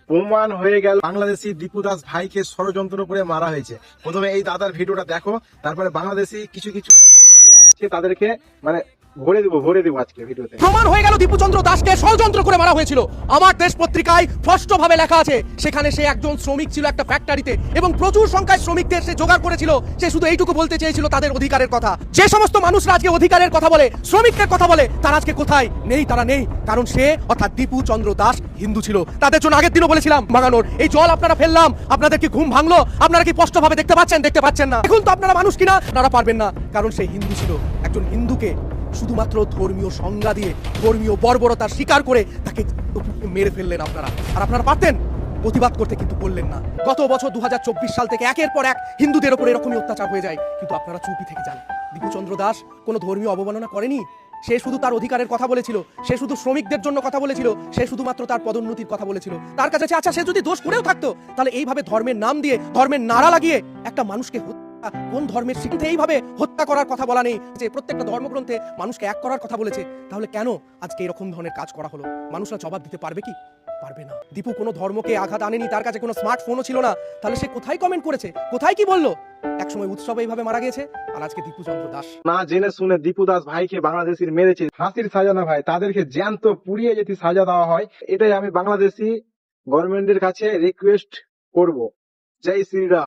প্রমাণ হয়ে গেল বাংলাদেশি দীপু দাস ভাইকে ষড়যন্ত্র করে মারা হয়েছে। প্রথমে এই দাদার ভিডিওটা দেখো, তারপরে বাংলাদেশি কিছু কিছু আছে তাদেরকে মানে ভরে দেবো আজকে ভিডিওতে। প্রমাণ হয়ে গেল দীপুচন্দ্র দাসকে ষড়যন্ত্র করে মারা হয়েছিল। আমার দেশ পত্রিকায় স্পষ্টভাবে লেখা আছে, সেখানে সে একজন শ্রমিক ছিল একটা ফ্যাক্টরিতে এবং প্রচুর সংখ্যায় শ্রমিকদের সে জোগাড় করেছিল। সে শুধু এইটুকু বলতে চেয়েছিল তাদের অধিকারের কথা। যে সমস্ত মানুষরা আজকে অধিকারের কথা বলে, শ্রমিকের কথা বলে, তারা আজকে কোথায়? নেই, তারা নেই। কারণ সে অর্থাৎ দীপুচন্দ্র দাস হিন্দু ছিল। তাদের জন্য আগের দিনও বলেছিলাম ভাঙানোর এই জল আপনারা ফেললাম, আপনাদের কি ঘুম ভাঙলো? আপনারা কি স্পষ্টভাবে দেখতে পাচ্ছেন না? এখন তো আপনারা মানুষ কিনা, আপনারা পারবেন না, কারণ সে হিন্দু ছিল। একজন হিন্দুকে শুধুমাত্র ধর্মীয় সংজ্ঞা দিয়ে, ধর্মীয় বর্বরতার স্বীকার করে তাকে মেরে ফেললেন আপনারা। আর আপনারা পারতেন প্রতিবাদ করতে, কিন্তু করলেন না। গত বছর 2024 সাল থেকে একের পর এক হিন্দুদের উপর এরকমই অত্যাচার হয়ে যায়, কিন্তু আপনারা চুপি থেকে যান। দীপুচন্দ্র দাস কোনো ধর্মীয় অবমাননা করেনি। সে শুধু তার অধিকারের কথা বলেছিল, সে শুধু শ্রমিকদের জন্য কথা বলেছিল, সে শুধুমাত্র তার পদোন্নতির কথা বলেছিল। তার কাছে আচ্ছা, সে যদি দোষ করেও থাকতো, তাহলে এইভাবে ধর্মের নাম দিয়ে, ধর্মের নারা লাগিয়ে একটা মানুষকে কোন ধর্মের শিক্ষিত এইভাবে হত্যা করার কথা বলা নেই? যে প্রত্যেকটা ধর্মগ্রন্থে মানুষকে এক করার কথা বলেছে, তাহলে কেন আজকে এরকম ধরনের কাজ করা হলো? মানুষরা জবাব দিতে পারবে কি? পারবে না। দীপু কোনো ধর্মকে আঘাত আনেনি, তার কাছে কোনো স্মার্টফোনও ছিল না। তাহলে সে কোথায় কমেন্ট করেছে, কোথায় কি বললো? একসময় উৎসবে এইভাবে মারা গেছে, আর আজকে দীপুচন্দ্র দাস না জেনে শুনে দীপু দাস ভাইকে বাংলাদেশির মেরেছে। ফাঁসির সাজা না ভাই, তাদেরকে জ্যান্ত পুড়িয়ে যদি সাজা দেওয়া হয়, এটাই আমি বাংলাদেশি গভর্নমেন্টের কাছে রিকোয়েস্ট করব। জয় শ্রীরাম।